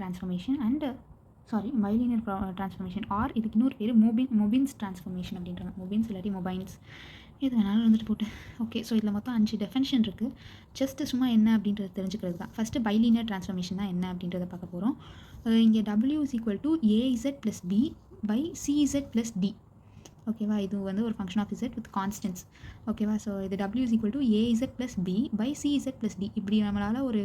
Transformation and bilinear transformation or இதுக்கு இன்னொரு பேர் மொபின்ஸ் டிரான்ஸ்ஃபர்மேஷன் அப்படின்றாங்க. மொபின்ஸ் இல்லாட்டி மொபைன்ஸ் எது வேணாலும் வந்துட்டு போட்டு. ஓகே, ஸோ இதில் மொத்தம் 5 டெஃபினிஷன் இருக்குது. ஜஸ்ட்டு சும்மா என்ன அப்படின்றது தெரிஞ்சுக்கிறது தான். ஃபஸ்ட்டு பைலீனியர் டிரான்ஸ்ஃபர்மேஷன் தான் என்ன அப்படின்றத பார்க்க போகிறோம். இங்கே W is equal to AZ plus B by CZ plus D. ஓகேவா, இது வந்து ஒரு function of Z with constants. ஓகேவா, ஸோ இது W is equal to AZ plus B by CZ plus D. இப்படி நம்மளால் ஒரு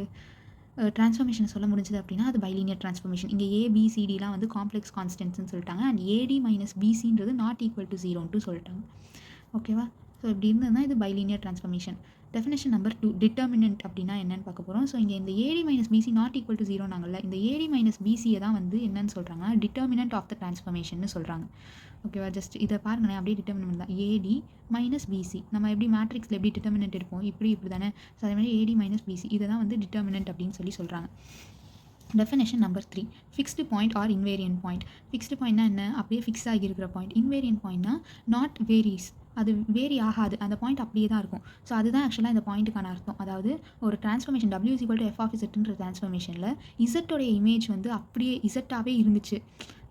ட்ரான்ஸ்ஃபர்மேஷன் சொல்ல முடிஞ்சது அப்படின்னா அது பைலீனியர் ட்ரான்ஸ்ஃபர்மேஷன். இங்கே ABCDலாம் வந்து காம்ப்ளெக்ஸ் கான்ஸ்டன்ட்ஸ்னு சொல்லிட்டாங்க. அண்ட் AD மைனஸ் BCன்றது நாட் ஈக்குவல் டு 0ன்ட்டு சொல்லிட்டாங்க. ஓகேவா, ஸோ இப்படி இருந்ததுன்னா இது bilinear transformation. Definition number 2 determinant அப்படின்னா என்னன்னு பார்க்க போகிறோம். ஸோ இங்கே இந்த AD minus BC not equal to 0 நாங்கள்ல, இந்த AD மைனஸ் BCயை தான் வந்து என்னன்னு சொல்கிறாங்கன்னா டிட்டர்மினன்ட் ஆஃப் த ட்ரான்ஸ்ஃபர்மேஷன் சொல்கிறாங்க. ஓகேவா, ஜஸ்ட் இதை பாருங்களேன், அப்படியே டிட்டர்மினன்ட் தான் AD மைனஸ் BC. நம்ம எப்படி மேட்ரிக்ஸில் எப்படி டிட்டர்மினன்ட் இருப்போம் இப்படி தானே. ஸோ அதே மாதிரி AD மைனஸ் BC இதை தான் வந்து டிட்டர்மினன்ட் அப்படின்னு சொல்கிறாங்க. Definition number 3 fixed point or invariant point. Fixed பாயிண்ட்னா என்ன, அப்படியே ஃபிக்ஸ் ஆகியிருக்கிற பாயிண்ட். இன்வேரியன்ட் பாயிண்ட்னா நாட் வேரிஸ், அது வேரி ஆகாது, அந்த பாயிண்ட் அப்படியே தான் இருக்கும். ஸோ அதுதான் ஆக்சுவலாக இந்த பாயிண்ட்டுக்கான அர்த்தம். அதாவது ஒரு transformation W is equal to F of Zன்ற ட்ரான்ஸ்ஃபர்மேஷனில் இசட்டோடைய இமேஜ் வந்து அப்படியே இசட்டாகவே இருந்துச்சு.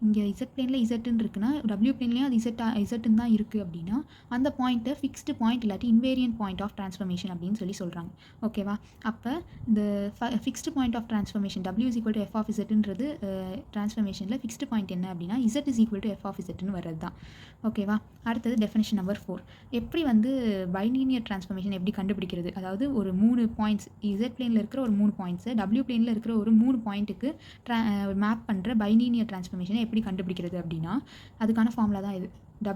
இங்கே இசட் பிளேனில் இசட்டுன்னு இருக்குன்னா W பிளேன்லேயும் அது இசட்டுன்னு தான் இருக்குது அப்படின்னா அந்த பாயிண்ட்டை ஃபிக்ஸ்டு பாயிண்ட் இல்லாட்டி இன்வேரியன்ட் பாயிண்ட் ஆஃப் ட்ரான்ஸ்ஃபர்மேஷன் அப்படின்னு சொல்கிறாங்க. ஓகேவா, அப்போ இந்த fixed point of transformation W is equal to F of Zன்றது ட்ரான்ஸ்ஃபர்மேஷனில் ஃபிக்ஸ்டு பாயிண்ட் என்ன அப்படின்னா Z is equal to F of Zன்னு வர்றது தான். ஓகேவா, அடுத்தது டெஃபினேஷன் நம்பர் 4 எப்படி வந்து பைலீனியர் ட்ரான்ஸ்ஃபர்மேஷன் எப்படி கண்டுபிடிக்கிறது. அதாவது ஒரு 3 பாயிண்ட்ஸ் Z பிளேனில் இருக்கிற ஒரு 3 பாயிண்ட்ஸை W பிளேனில் இருக்கிற ஒரு 3 பாயிண்ட்டுக்கு மேப் பண்ணுற பைலீனியர் ட்ரான்ஸ்ஃபர்மேஷனை எப்படி கண்டுபிடிக்கிறது அப்படின்னா அதுக்கான ஃபார்முலா தான் இது.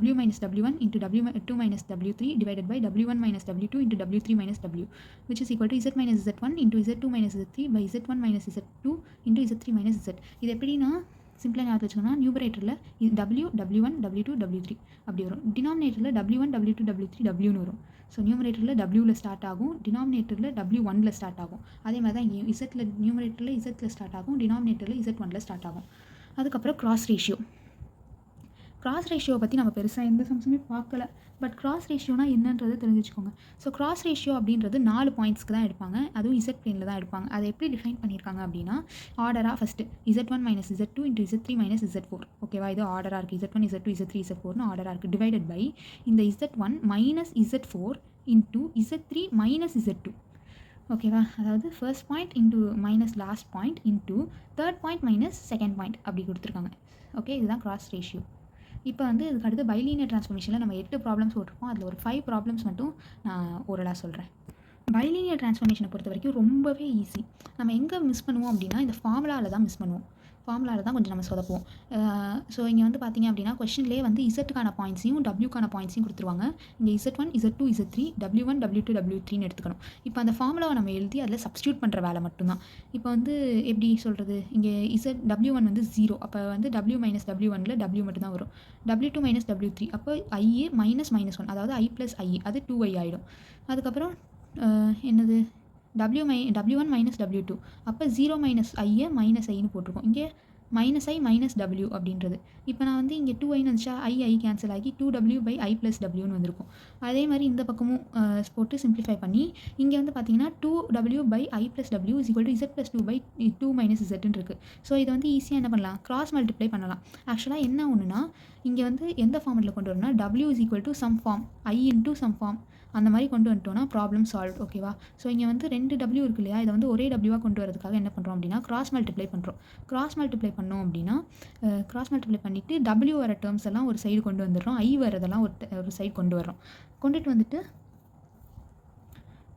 W minus W1 into W2 minus W3 divided by W1 minus W2 into W3 minus W, which is equal to Z minus Z1 into Z2 minus Z3 by Z1 minus Z2 into Z3 minus Z. இது எப்படின்னா சிம்பிளாக ஞாபகம் வச்சுக்கோங்கன்னா நியூமரேட்டரில் W W1 W2 W3 அப்படி வரும். டினாமினேட்டரில் W1 W2 W3 Wன்னு வரும். So நியூமரேட்டரில் Wவில் ஸ்டார்ட் ஆகும், டினாமினேட்டரில் W1ல் ஸ்டார்ட் ஆகும். அதே மாதிரி தான் இங்கே இசட்டில் நியூமரேட்டரில் இசட்டில் ஸ்டார்ட் ஆகும், டினாமினேட்டரில் Z1ல் ஸ்டார்ட் ஆகும். அதுக்கப்புறம் கிராஸ் ரேஷியோ பற்றி நம்ம பெருசாக எந்த சம்ஸுமே பார்க்கல. பட் கிராஸ் ரேஷியோனா என்னன்றது தெரிஞ்சுக்கோங்க. ஸோ கிராஸ் ரேஷியோ அப்படின்றது 4 பாயிண்ட்ஸ்க்கு தான் எடுப்பாங்க, அதுவும் இசட் பிளேனில் தான் எடுப்பாங்க. அதை எப்படி டிஃபைன் பண்ணியிருக்காங்க அப்படின்னா ஆர்டராக first Z1 minus Z2 into Z3 minus Z4. ஓகேவா, இது ஆர்டராக இருக்குது. Z1 Z2 Z3 Z4னு ஆர்டராக இருக்குது. டிவைடட் பை இந்த Z1 minus Z4 into Z3 minus Z2. ஓகேவா, அதாவது first point into minus last point into third point minus second point அப்படி கொடுத்துருக்காங்க. Okay, இதுதான் கிராஸ் ரேஷியோ. இப்போ வந்து இதுக்கு அடுத்து பைலீனியர் ட்ரான்ஸ்ஃபர்மேஷனில் நம்ம 8 ப்ராப்ளம்ஸ் போட்டிருப்போம். அதில் ஒரு 5 ப்ராப்ளம்ஸ் மட்டும் நான் ஓரலாக சொல்கிறேன். பைலீனியர் ட்ரான்ஸ்ஃபர்மேஷனை பொறுத்த வரைக்கும் ரொம்பவே ஈஸி. நம்ம எங்கே மிஸ் பண்ணுவோம் அப்படின்னா இந்த ஃபார்முலாவில் தான் மிஸ் பண்ணுவோம். ஃபார்முலாவில் தான் கொஞ்சம் நம்ம சொதப்போம். ஸோ இங்கே வந்து பார்த்திங்க அப்படின்னா கொஸ்டின்லேயே வந்து இசட்டுக்கான பாயிண்ட்ஸையும் டபிள்யூக்கான பாயிண்ட்ஸையும் கொடுத்துருவாங்க. இங்கே Z1 Z2 Z3 W1 W2 W3ன்னு எடுத்துக்கணும். இப்போ அந்த ஃபார்முலாவை நம்ம எழுதி அதில் சப்ஸ்டியூட் பண்ணுற வேலை மட்டும்தான். இப்போ வந்து எப்படி சொல்கிறது, இங்கே W1 வந்து 0, அப்போ வந்து W மைனஸ் W1ல் W மட்டும் தான் வரும். W2 மைனஸ் W3 அப்போ IA மைனஸ் -1, அதாவது I ப்ளஸ் I, அது 2I ஆகிடும். அதுக்கப்புறம் என்னது W1 மைனஸ் W2 அப்போ 0 மைனஸ் ஐயை மைனஸ் ஐன்னு போட்டிருக்கோம். இங்கே மைனஸ் ஐ மைனஸ் W அப்படின்றது. இப்போ நான் வந்து இங்கே 2ஐன்னு வந்துச்சா ஐ கேன்சல் ஆகி 2W பை I ப்ளஸ் Wன்னு வந்திருக்கும். அதே மாதிரி இந்த பக்கமும் போட்டு சிம்பிளிஃபை பண்ணி இங்கே வந்து பார்த்தீங்கன்னா 2W by I plus W is equal to Z plus 2 by 2 minus Zன்னு இருக்குது. ஸோ இதை வந்து ஈஸியாக என்ன பண்ணலாம், கிராஸ் மல்டிப்ளை பண்ணலாம். ஆக்சுவலாக என்ன ஒன்றுனா இங்கே வந்து எந்த ஃபார்மெட்டில் கொண்டு வரணும்னா W is equal to some form I into some form அந்த மாதிரி கொண்டு வந்துட்டோன்னா ப்ராப்ளம் சால்வ். ஓகேவா, ஸோ இங்கே வந்து 2 W இருக்கு இல்லையா, இதை வந்து ஒரே Wவாக கொண்டு வரதுக்காக என்ன பண்ணுறோம் அப்படின்னா கிராஸ் மல்டிப்ளை பண்ணுறோம். கிராஸ் மல்டிப்ளை பண்ணோம் அப்படின்னா கிராஸ் மல்டிப்ளை பண்ணிவிட்டு W வர டேர்ம்ஸ் எல்லாம் ஒரு சைடு கொண்டு வந்துடுறோம், I வரதெல்லாம் ஒரு சைடு கொண்டு வர்றோம். கொண்டுட்டு வந்துட்டு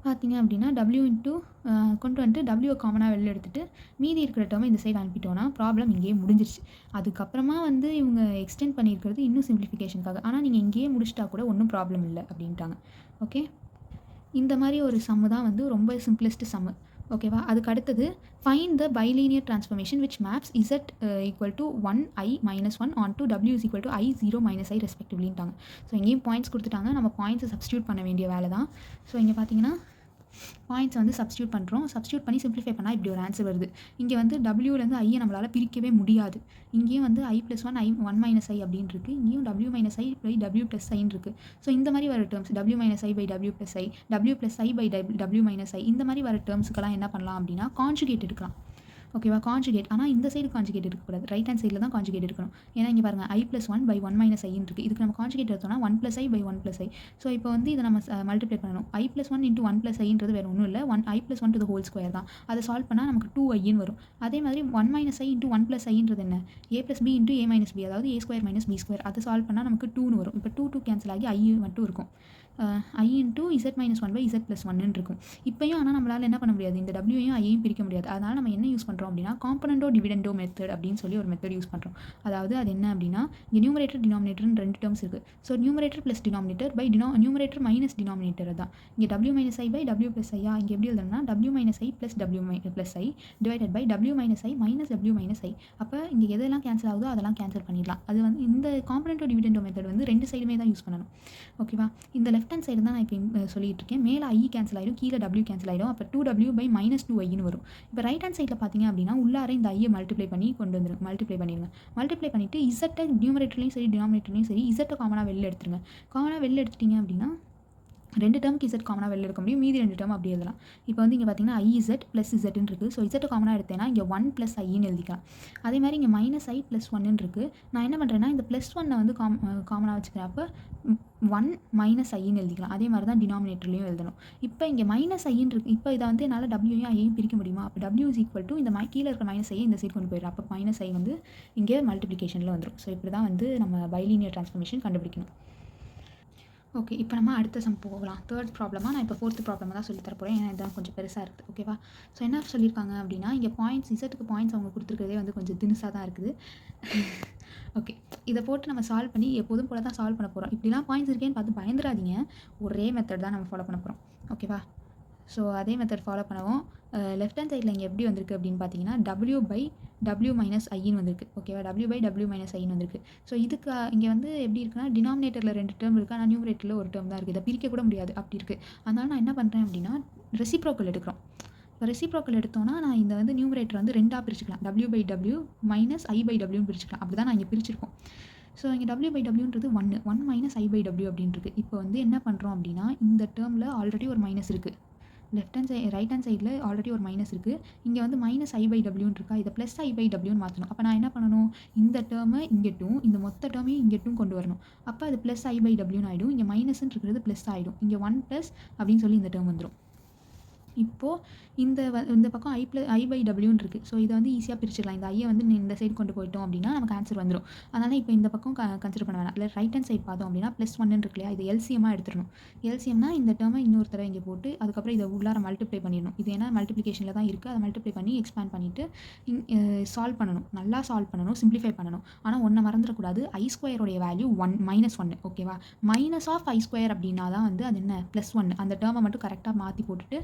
பார்த்திங்க அப்படின்னா W இன்ட்டு கொண்டு வந்துட்டு Wவை காமனாக வெளில எடுத்துகிட்டு மீதி இருக்கிற டேர்மை இந்த சைடு அனுப்பிட்டோன்னா ப்ராப்ளம் இங்கேயே முடிஞ்சிருச்சு. அதுக்கப்புறமா வந்து இவங்க எக்ஸ்டெண்ட் பண்ணியிருக்கிறது இன்னும் சிம்பிளிஃபிகேஷனுக்காக. ஆனால் நீங்கள் இங்கேயே முடிச்சிட்டா கூட ஒன்றும் ப்ராப்ளம் இல்லை அப்படின்ட்டாங்க. ஓகே, இந்த மாதிரி ஒரு சம்மு தான் வந்து ரொம்ப சிம்பிளஸ்ட் சம்மு. ஓகேவா, அதுக்கு அடுத்தது find the bilinear transformation which maps Z equal to 1I minus 1 onto W is equal to I 0 minus I ரெஸ்பெக்டிவ்லின்ட்டாங்க. ஸோ இங்கேயும் பாயிண்ட்ஸ் கொடுத்துட்டாங்க, நம்ம பாயிண்ட்ஸை சப்ஸ்டியூட் பண்ண வேண்டிய வேலை தான். ஸோ இங்கே பார்த்தீங்கன்னா பாயிண்ட்ஸ் வந்து சப்ஸ்டியூட் பண்ணுறோம். சப்ஸ்டியூட் பண்ணி சிம்பிளிஃபை பண்ணால் இப்படி ஒரு ஆன்சர் வருது. இங்கே வந்து Wலேருந்து ஐயை நம்மளால் பிரிக்கவே முடியாது. இங்கேயும் வந்து I plus 1 I 1 minus I அப்படின்னு இருக்குது, இங்கேயும் W minus I by W plus ஐன்னு இருக்குது. ஸோ இந்த மாதிரி வர terms W minus I by W plus I, W plus I by W minus I, இந்த மாதிரி வர டேர்ம்ஸுக்கெல்லாம் என்ன பண்ணலாம் அப்படின்னா கான்ஜுகேட் எடுக்கலாம். ஓகேவா? கான்ஜுகேட் ஆனால் இந்த சைடு கான்ஜுகேட் இருக்கக்கூடாது. ரைட் ஹேண்ட் சைடில் தான் கான்ஜுகேட் இருக்கணும். ஏன்னா இங்கே பாருங்கள் i+1/1 - i இருக்குது. இதுக்கு நம்ம கான்ஜுகேட் எடுத்தோம்னா 1+i/1+i. ஸோ இப்போ வந்து இதை நம்ம மல்டிப்ளை பண்ணணும். i+1 × 1+iன்றது வேறு ஒன்றும் இல்லை, i+1² தான். அதை சால்வ் பண்ணால் நமக்கு 2iன்னு வரும். அதே மாதிரி 1 - i × 1+iன்றது என்ன? a + b × a - b, அதாவது a² - b². அதை சால்வ் பண்ணால் நமக்கு 2ன்னு வரும். இப்போ 2 கேன்சல் ஆகி i மட்டும் இருக்கும். i × z - 1/z+1 இருக்கும். இப்பயும் ஆனால் நம்மளால் என்ன பண்ண முடியாது, இந்த w-யும் i-யும் பிரிக்க முடியாது. அதனால் நம்ம என்ன யூஸ் பண்ணுறோம் அப்படின்னா காம்பனண்டோ டிவிடெண்டோ மெத்தட் அப்படின்னு சொல்லி ஒரு மெத்தட் யூஸ் பண்ணுறோம். அதாவது அது என்ன அப்படின்னா, இங்கே நியூமரேட்டர் டினாமினேட்டர்னு 2 டேர்ம்ஸ் இருக்குது. So numerator plus denominator by numerator minus denominator தான். இங்கே w - i/w + i இங்கே எப்படி எழுதணும்னா w - i + w + i divided by w - i minus w - i. அப்போ இங்கே எதெல்லாம் கேன்சல் ஆகுதோ அதெல்லாம் கேன்சல் பண்ணிடலாம். அது வந்து இந்த காம்பனண்டோ டிவிடெண்டோ மெத்தட் வந்து 2 சைடுமே தான் யூஸ் பண்ணணும். ஓகேவா? இந்த லெஃப்ட் ஹேண்ட் சைடு தான் நான் இப்போ சொல்லிட்டு இருக்கேன். மேலே i கேன்சல் ஆகிடும், கீழே w கேன்சல் ஆகிடும். அப்போ 2w/-2iன்னு வரும். இப்போ ரைட் ஹேண்ட் சைடில் பார்த்தீங்க அப்படின்னா உள்ளார இந்த i மல்டிப்ளை பண்ணி கொண்டு வந்துருங்க. மல்டிப்ளை பண்ணிடுங்க. மல்டிப்ளை பண்ணிவிட்டு z நியூமரேட்டர்லையும் சரி டினாமினேட்டர்லையும் சரி z காமனாக வெளில எடுத்துருங்க. காமனாக வெளில எடுத்துட்டிங்க அப்படின்னா 2 டேர்முக்கு z காமனாக வெளில எடுக்க முடியும், மீதி 2 டேர்ம் அப்படி எழுதலாம். இப்போ வந்து இங்கே பார்த்தீங்கன்னா iz + zன்னு இருக்குது. ஸோ z காமனாக எடுத்தேன்னா இங்கே 1 + iன்னு எழுதிக்கலாம். அதே மாதிரி இங்கே -i + 1ன்னு இருக்குது. நான் என்ன பண்ணுறேன்னா இந்த +1 வந்து காமனாக வச்சுக்கிறேன். அப்போ 1 - iன்னு எழுதிக்கலாம். அதே மாதிரி தான் டினாமினேட்டர்லையும் எழுதணும். இப்போ இங்கே -iன்னு இருக்குது. இப்போ இதை வந்து என்னால் w-யும் i-யும் பிரிக்க முடியுமா? அப்போ w = இந்த கீழே இருக்கிற -i இந்த சைடு கொண்டு போயிடுறேன். அப்போ -i வந்து இங்கே மல்டிப்ளிகேஷனில் வந்துடும். ஸோ இப்படி தான் வந்து நம்ம பைலீனியர் ட்ரான்ஸ்ஃபர்மேஷன் கண்டுபிடிக்கணும். ஓகே, இப்போ நம்ம அடுத்த சம் போகலாம். 3rd ப்ராப்ளமாக நான் இப்போ 4th ப்ராப்ளமாக தான் சொல்லி தரப்போகிறேன். ஏன்னா இதுதான் கொஞ்சம் பெருசாக இருக்குது. ஓகேவா? ஸோ என்ன சொல்லியிருக்காங்க அப்படின்னா, இங்கே பாயிண்ட்ஸ் இசட்டுக்கு பாயிண்ட்ஸ் அவங்க கொடுத்துருக்கிறதே வந்து கொஞ்சம் தினுசாக தான் இருக்குது. ஓகே, இதை போட்டு நம்ம சால்வ் பண்ணி எப்போதும் போல தான் சால்வ் பண்ண போகிறோம். இப்படிலாம் பாயிண்ட்ஸ் இருக்கேன்னு பார்த்து பயந்துடாதீங்க. ஒரே மெத்தட் தான் நம்ம ஃபாலோ பண்ண போகிறோம். ஓகேவா? ஸோ அதே மெத்தட் ஃபாலோ பண்ணுவோம். லெஃப்ட் ஹேண்ட் சைடில் இங்கே எப்படி வந்திருக்கு அப்படின்னு பார்த்தீங்கன்னா w/w - iன்னு வந்திருக்கு. ஓகேவா? w/w - iன்னு வந்திருக்கு. ஸோ இதுக்கு இங்கே வந்து எப்படி இருக்குன்னா டினாமினேட்டரில் 2 டேர்ம் இருக்குது, ஆனால் நியூமரேட்டரில் ஒரு டேர்ம் தான் இருக்குது. இதை பிரிக்க கூட முடியாது, அப்படி இருக்குது. அதனால் நான் என்ன பண்ணுறேன் அப்படின்னா ரெசிப்ரோக்கல் எடுக்கிறோம். இப்போ ரெசிப்ரோக்கல் எடுத்தோன்னா நான் இந்த வந்து நியூமரேட்டர் வந்து 2ஆக பிரிச்சுக்கலாம். w/w - i/wன்னு பிரிச்சுக்கலாம். அப்படி தான் நான் இங்கே பிரிச்சிருக்கோம். ஸோ இங்கே w/wன்றது 1 - i/w அப்படின்றது. இப்போ வந்து என்ன பண்ணுறோம் அப்படின்னா இந்த டேர்மில் ஆல்ரெடி ஒரு மைனஸ் இருக்குது. ரைட் ஹேண்ட் சைடில் ஆல்ரெடி ஒரு மைனஸ் இருக்குது. இங்கே வந்து -i/wன்னு இருக்கா, இதை +i/wன்னு மாற்றணும். அப்போ நான் என்ன பண்ணணும், இந்த டேர்மை இங்கேட்டும் இந்த மொத்த டேர்மையும் இங்கேட்டும் கொண்டு வரணும். அப்போ அது +i/wன்னு ஆகிடும். இங்கே மைனஸ்ன்னு இருக்கிறது ப்ளஸ் ஆகிடும். இங்கே 1+ அப்படின்னு சொல்லி இந்த டேர்ம் வந்துடும். இப்போது இந்த பக்கம் i/wன்னு இருக்குது. ஸோ இதை வந்து ஈஸியாக பிரிச்சிடலாம். இந்த ஐயை வந்து இந்த சைடு கொண்டு போயிட்டோம் அப்படின்னா நமக்கு ஆன்சர் வந்துடும். அதனால் இப்போ இந்த பக்கம் கன்சிடர் பண்ண வேணாம். இல்லை ரைட் ஹேண்ட் சைடு பார்த்தோம் அப்படின்னா +1 இருக்கு இல்லையா, இது எல்சிஎம்மாக எடுத்துடணும். எல்சிஎம்னா இந்த டேர்மை இன்னொரு தடவை இங்கே போட்டு அதுக்கப்புறம் இதை உள்ளார மல்டிப்ளை பண்ணிடணும். இது ஏன்னா மல்டிப்ளிகேஷனில் தான் இருக்குது. அதை மல்டிப்ளை பண்ணி எக்ஸ்பேண்ட் பண்ணிவிட்டு சால்வ் பண்ணணும். நல்லா சால்வ் பண்ணணும், சிம்பிளிஃபை பண்ணணும். ஆனால் ஒன்றை மறந்துடக்கூடாது, i² வேல்யூ -1. ஓகேவா? -i² அப்படின்னா தான் வந்து அது என்ன +1. அந்த டேர்மை மட்டும் கரெக்டாக மாற்றி போட்டுட்டு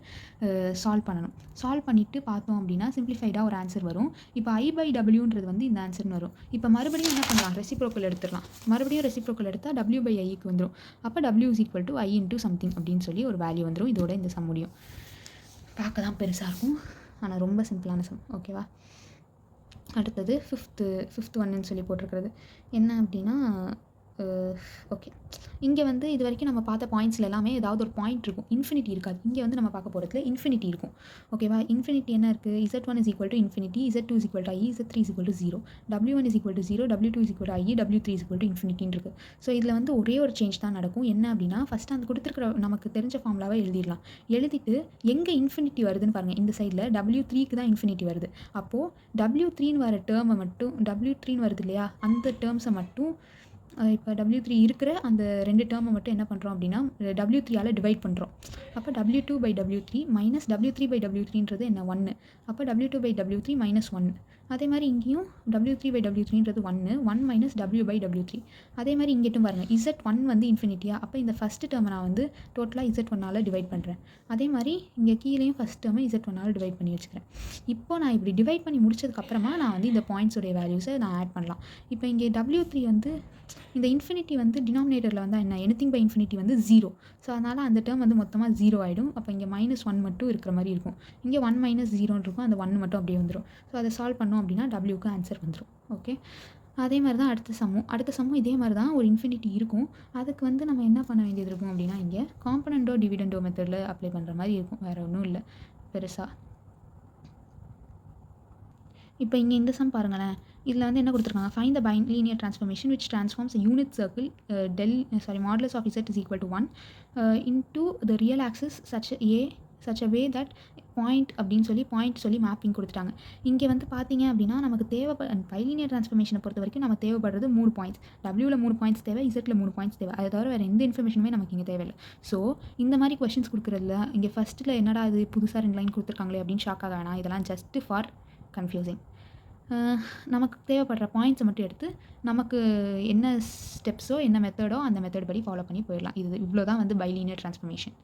சால்வ் பண்ணணும். சால்வ் பண்ணிவிட்டு பார்த்தோம் அப்படின்னா சிம்பிளிஃபைடாக ஒரு ஆன்சர் வரும். இப்போ i/wன்றது வந்து இந்த ஆன்சர்னு வரும். இப்போ மறுபடியும் என்ன பண்ணலாம், ரெசிப்ரோக்கல் எடுத்துடலாம். மறுபடியும் ரெசிப்ரோக்கல் எடுத்தால் w/iக்கு வந்துடும். அப்போ w = i × something அப்படின்னு சொல்லி ஒரு வேல்யூ வந்துடும். இதோட இந்த சம் முடியும். பார்க்க தான் பெருசாக இருக்கும், ஆனால் ரொம்ப சிம்பிளான சம். ஓகேவா? அடுத்தது ஃபிஃப்த் ஒன்னுன்னு சொல்லி போட்டிருக்கிறது என்ன அப்படின்னா, ஓகே, இங்கே வந்து இது வரைக்கும் நம்ம பார்த்த பாயிண்ட்ஸில் எல்லாமே ஏதாவது ஒரு பாயிண்ட் இருக்கும், இன்ஃபினிட்டி இருக்காது. இங்கே வந்து நம்ம பார்க்க போகிறதுல இன்ஃபினிட்டி இருக்கும். ஓகேவா? இன்ஃபினிட்டி என்ன இருக்குது, z1 = infinity, z2 = i, z3 = 0, w1 = 0, w2 = i, w3 = infinity இருக்குது. ஸோ இதில் வந்து ஒரே ஒரு சேஞ்ச் தான் நடக்கும். என்ன அப்படின்னா ஃபஸ்ட்டு அந்த கொடுத்துருக்குற நமக்கு தெரிஞ்ச ஃபார்முலாவை எழுதிடலாம். எழுதிட்டு எங்கே இன்ஃபினிட்டி வருதுன்னு பாருங்கள். இந்த சைடில் w3க்கு தான் இன்ஃபினிட்டி வருது. அப்போது w3ன்னு வர டேர்மை மட்டும், w3ன்னு வருது இல்லையா, அந்த டேர்ம்ஸை மட்டும் இப்போ w3 இருக்கிற அந்த 2 டேர்மை மட்டும் என்ன பண்ணுறோம் அப்படின்னா w3ஆல் டிவைட் பண்ணுறோம். அப்போ w2/w3 - w3/w3ன்றது என்ன 1. அப்போ w2/w3 -1. அதே மாதிரி இங்கேயும் w3/w3ன்றது 1 w/w3. அதே மாதிரி இங்கேட்டும் பாருங்கள், z1 வந்து இன்ஃபினிட்டியா, அப்போ இந்த ஃபஸ்ட்டு டேர்மை நான் வந்து டோட்டலாக z1ஆல் டிவைட் பண்ணுறேன். அதே மாதிரி இங்கே கீழேயும் ஃபஸ்ட் டேர்மை z1ஆல் டிவைட் பண்ணி வச்சுக்கிறேன். இப்போ நான் இப்படி டிவைட் பண்ணி முடிச்சதுக்கப்புறமா நான் வந்து இந்த பாயிண்ட்ஸோடைய வேல்யூஸை நான் ஆட் பண்ணலாம். இப்போ இங்கே w3 வந்து இந்த இன்ஃபினிட்டி வந்து டினாமினேட்டரில் வந்தால் என்ன, எனிதிங் பை இன்ஃபினிட்டி வந்து 0. ஸோ அதனால் அந்த டேர்ம் வந்து மொத்தமாக 0 ஆகிடும். அப்போ இங்கே -1 மட்டும் இருக்கிற மாதிரி இருக்கும். இங்கே 1 - 0ன்னு இருக்கும், அந்த 1 மட்டும் அப்படியே வந்துடும். ஸோ அதை சால்வ் பண்ணோம் அப்படின்னா wக்கு ஆன்சர் வந்துடும். ஓகே, அதே மாதிரி தான் அடுத்த சம்மும் இதே மாதிரி தான் ஒரு இன்ஃபினிட்டி இருக்கும். அதுக்கு வந்து நம்ம என்ன பண்ண வேண்டியது இருக்கும் அப்படின்னா இங்கே காம்பனண்டோ டிவிடெண்டோ மெத்தடில் அப்ளை பண்ணுற மாதிரி இருக்கும். வேறு ஒன்றும் இல்லை பெருசாக. இப்போ இங்கே இந்த சம் பாருங்களேன். இதில் வந்து என்ன கொடுத்துருக்காங்க, find the bilinear transformation which transforms unit circle modulus of z is equal to 1 into the real axis such a way that point அப்படின்னு சொல்லி மேப்பிங் கொடுத்துட்டாங்க. இங்கே வந்து பார்த்தீங்க அப்படின்னா நமக்கு பைலினியர் டிரான்ஸ்ஃபர்மேஷனை பொறுத்த வரைக்கும் நமக்கு தேவைப்படுறது 3 பாயிண்ட்ஸ். டபிள்யூவில் 3 பாயிண்ட்ஸ் தேவை, இசட்டில் 3 பாயிண்ட்ஸ் தேவை. அதை தவிர வேறு எந்த இன்ஃபர்மேஷனுமே நமக்கு இங்கே தேவையில்லை. ஸோ இந்த மாதிரி கொஷின்ஸ் கொடுக்குறதுல இங்கே ஃபஸ்ட்டில் என்னடா இது புதுசாக 2 லைன் கொடுத்துருக்காங்களே அப்படின்னு ஷாக் ஆக வேணாம். இதெல்லாம் ஜஸ்ட் ஃபார் கன்ஃபியூசிங். நமக்கு தேவைப்படுற பாயிண்ட்ஸை மட்டும் எடுத்து நமக்கு என்ன ஸ்டெப்ஸோ என்ன மெத்தடோ அந்த மெத்தட் படி ஃபாலோ பண்ணி போயிடலாம். இவ்வளோ தான் வந்து பைலினியர் டிரான்ஸ்ஃபர்மேஷன்.